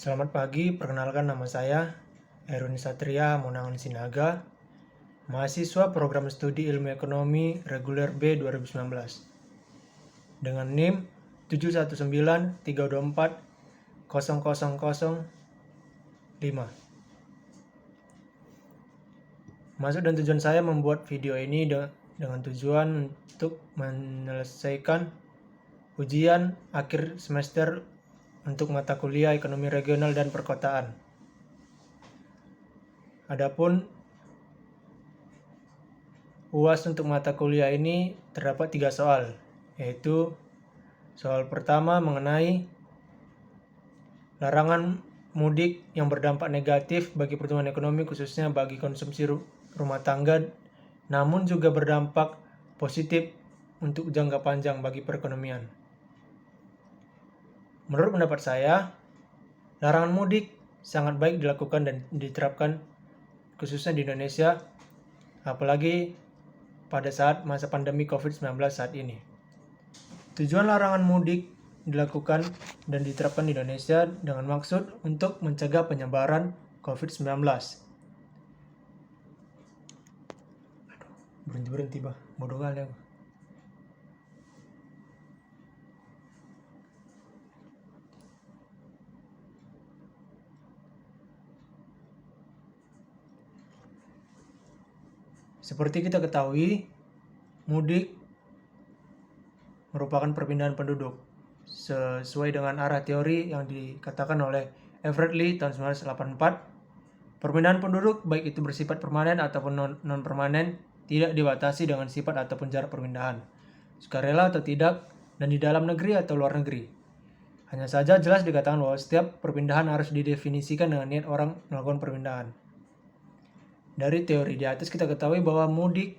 Selamat pagi, perkenalkan nama saya Erwin Satria Monangan Sinaga, mahasiswa program studi ilmu ekonomi reguler B 2019 dengan NIM 71932400005. Maksud dan tujuan saya membuat video ini dengan tujuan untuk menyelesaikan ujian akhir semester untuk mata kuliah ekonomi regional dan perkotaan. Adapun UAS untuk mata kuliah ini terdapat 3 soal, yaitu soal pertama mengenai larangan mudik yang berdampak negatif bagi pertumbuhan ekonomi khususnya bagi konsumsi rumah tangga, namun juga berdampak positif untuk jangka panjang bagi perekonomian. Menurut pendapat saya, larangan mudik sangat baik dilakukan dan diterapkan khususnya di Indonesia, apalagi pada saat masa pandemi COVID-19 saat ini. Tujuan larangan mudik dilakukan dan diterapkan di Indonesia dengan maksud untuk mencegah penyebaran COVID-19. Berhenti bah, bodoh kali aku. Seperti kita ketahui, mudik merupakan perpindahan penduduk sesuai dengan arah teori yang dikatakan oleh Everett Lee tahun 1984. Perpindahan penduduk baik itu bersifat permanen ataupun non-permanen tidak dibatasi dengan sifat ataupun jarak perpindahan, sukarela atau tidak, dan di dalam negeri atau luar negeri. Hanya saja jelas dikatakan bahwa setiap perpindahan harus didefinisikan dengan niat orang melakukan perpindahan. Dari teori di atas kita ketahui bahwa mudik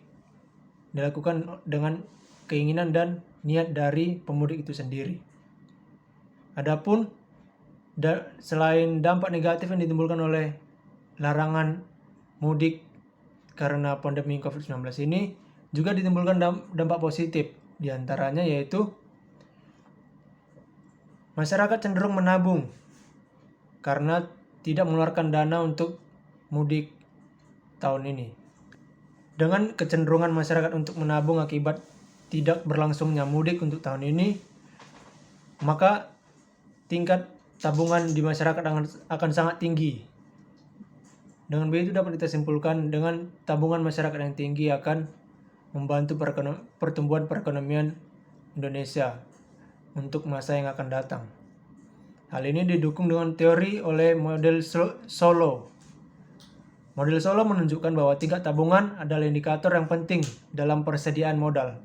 dilakukan dengan keinginan dan niat dari pemudik itu sendiri. Adapun selain dampak negatif yang ditimbulkan oleh larangan mudik karena pandemi COVID-19 ini, juga ditimbulkan dampak positif, diantaranya yaitu masyarakat cenderung menabung karena tidak mengeluarkan dana untuk mudik tahun ini. Dengan kecenderungan masyarakat untuk menabung akibat tidak berlangsungnya mudik untuk tahun ini, maka tingkat tabungan di masyarakat akan sangat tinggi. Dengan begitu dapat kita simpulkan dengan tabungan masyarakat yang tinggi akan membantu pertumbuhan perekonomian Indonesia untuk masa yang akan datang. Hal ini didukung dengan teori oleh model Solo. Model Solo menunjukkan bahwa tingkat tabungan adalah indikator yang penting dalam persediaan modal.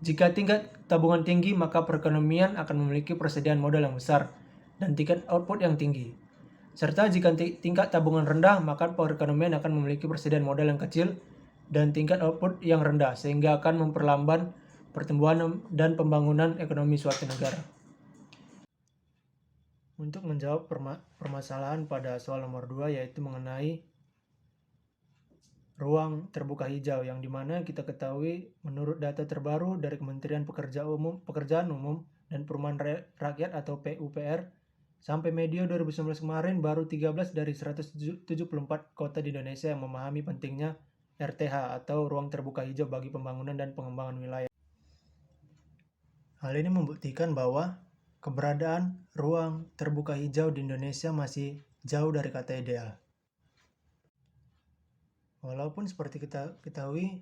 Jika tingkat tabungan tinggi, maka perekonomian akan memiliki persediaan modal yang besar dan tingkat output yang tinggi. Serta jika tingkat tabungan rendah, maka perekonomian akan memiliki persediaan modal yang kecil dan tingkat output yang rendah, sehingga akan memperlambat pertumbuhan dan pembangunan ekonomi suatu negara. Untuk menjawab permasalahan pada soal nomor 2, yaitu mengenai ruang terbuka hijau, yang dimana kita ketahui menurut data terbaru dari Kementerian Pekerjaan Umum dan Perumahan Rakyat atau PUPR, sampai medio 2019 kemarin baru 13 dari 174 kota di Indonesia yang memahami pentingnya RTH atau ruang terbuka hijau bagi pembangunan dan pengembangan wilayah. Hal ini membuktikan bahwa keberadaan ruang terbuka hijau di Indonesia masih jauh dari kata ideal. Walaupun seperti kita ketahui,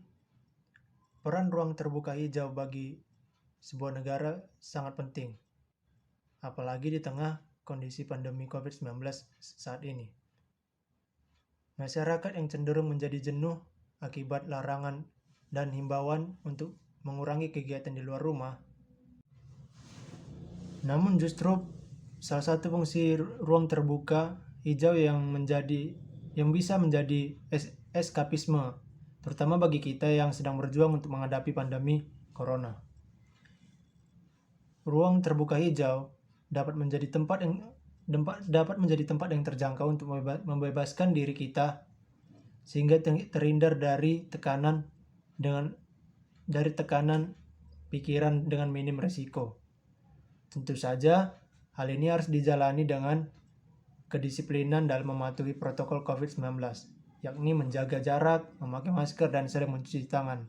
peran ruang terbuka hijau bagi sebuah negara sangat penting, apalagi di tengah kondisi pandemi COVID-19 saat ini. Masyarakat yang cenderung menjadi jenuh akibat larangan dan himbauan untuk mengurangi kegiatan di luar rumah. Namun justru salah satu fungsi ruang terbuka hijau yang bisa menjadi eskapisme, terutama bagi kita yang sedang berjuang untuk menghadapi pandemi corona. Ruang terbuka hijau dapat menjadi tempat yang terjangkau untuk membebaskan diri kita sehingga terhindar dari tekanan pikiran dengan minim resiko. Tentu saja hal ini harus dijalani dengan kedisiplinan dalam mematuhi protokol COVID-19, yakni menjaga jarak, memakai masker, dan sering mencuci tangan.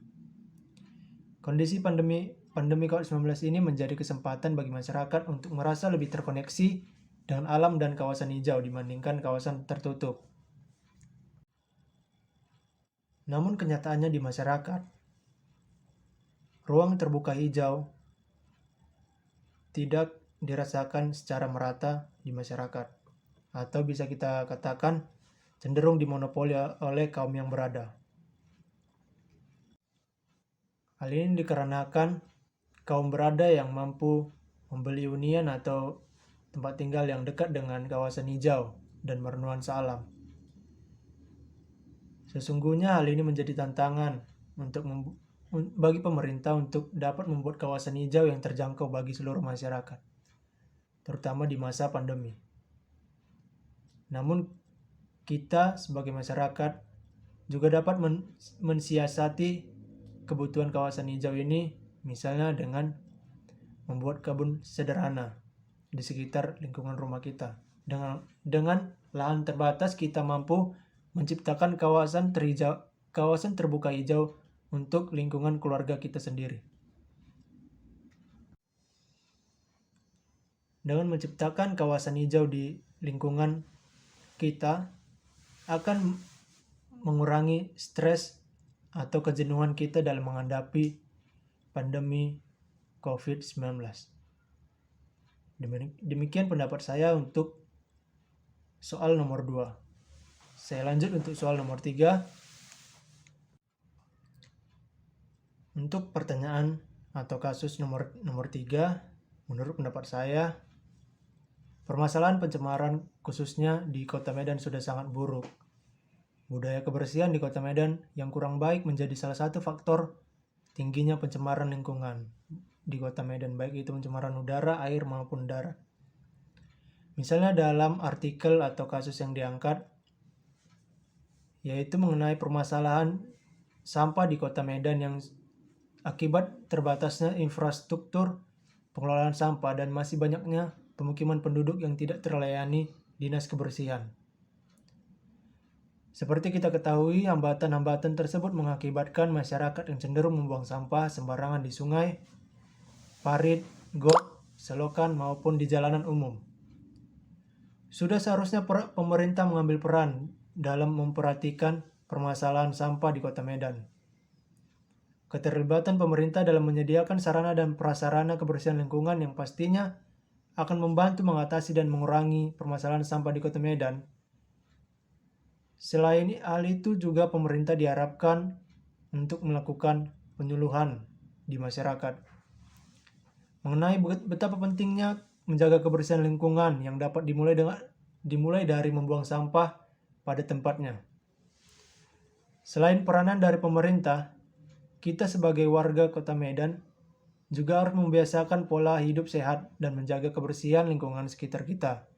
Kondisi pandemi COVID-19 ini menjadi kesempatan bagi masyarakat untuk merasa lebih terkoneksi dengan alam dan kawasan hijau dibandingkan kawasan tertutup. Namun kenyataannya di masyarakat, ruang terbuka hijau tidak dirasakan secara merata di masyarakat, atau bisa kita katakan cenderung dimonopoli oleh kaum yang berada. Hal ini dikarenakan kaum berada yang mampu membeli hunian atau tempat tinggal yang dekat dengan kawasan hijau dan bernuansa alam. Sesungguhnya hal ini menjadi tantangan bagi pemerintah untuk dapat membuat kawasan hijau yang terjangkau bagi seluruh masyarakat, terutama di masa pandemi. Namun kita sebagai masyarakat juga dapat mensiasati kebutuhan kawasan hijau ini, misalnya dengan membuat kebun sederhana di sekitar lingkungan rumah kita. Dengan lahan terbatas, kita mampu menciptakan kawasan terbuka hijau untuk lingkungan keluarga kita sendiri. Dengan menciptakan kawasan hijau di lingkungan kita akan mengurangi stres atau kejenuhan kita dalam menghadapi pandemi COVID-19. Demikian pendapat saya untuk soal nomor 2. Saya lanjut untuk soal nomor 3. Untuk pertanyaan atau kasus nomor 3, menurut pendapat saya, permasalahan pencemaran khususnya di Kota Medan sudah sangat buruk. Budaya kebersihan di Kota Medan yang kurang baik menjadi salah satu faktor tingginya pencemaran lingkungan di Kota Medan, baik itu pencemaran udara, air, maupun darat. Misalnya dalam artikel atau kasus yang diangkat, yaitu mengenai permasalahan sampah di Kota Medan yang akibat terbatasnya infrastruktur pengelolaan sampah dan masih banyaknya pemukiman penduduk yang tidak terlayani dinas kebersihan. Seperti kita ketahui, hambatan-hambatan tersebut mengakibatkan masyarakat yang cenderung membuang sampah sembarangan di sungai, parit, got, selokan, maupun di jalanan umum. Sudah seharusnya pemerintah mengambil peran dalam memperhatikan permasalahan sampah di Kota Medan. Keterlibatan pemerintah dalam menyediakan sarana dan prasarana kebersihan lingkungan yang pastinya akan membantu mengatasi dan mengurangi permasalahan sampah di Kota Medan. Selain hal itu juga pemerintah diharapkan untuk melakukan penyuluhan di masyarakat mengenai betapa pentingnya menjaga kebersihan lingkungan yang dapat dimulai dari membuang sampah pada tempatnya. Selain peranan dari pemerintah, kita sebagai warga Kota Medan juga harus membiasakan pola hidup sehat dan menjaga kebersihan lingkungan sekitar kita,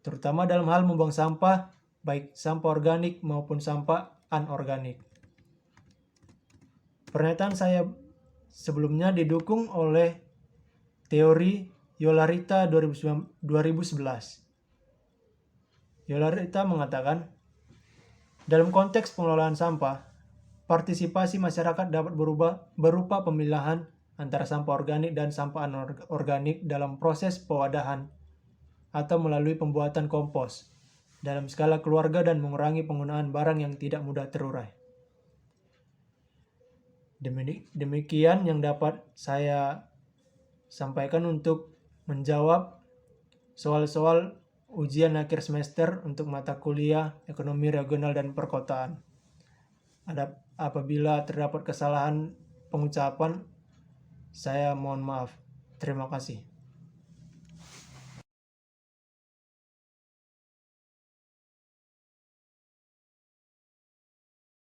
terutama dalam hal membuang sampah, baik sampah organik maupun sampah anorganik. Pernyataan saya sebelumnya didukung oleh teori Yolarita 2011. Yolarita mengatakan, dalam konteks pengelolaan sampah, partisipasi masyarakat dapat berupa pemilahan antara sampah organik dan sampah anorganik dalam proses pewadahan atau melalui pembuatan kompos dalam skala keluarga dan mengurangi penggunaan barang yang tidak mudah terurai. Demikian yang dapat saya sampaikan untuk menjawab soal-soal ujian akhir semester untuk mata kuliah Ekonomi Regional dan Perkotaan. Apabila terdapat kesalahan pengucapan, saya mohon maaf. Terima kasih.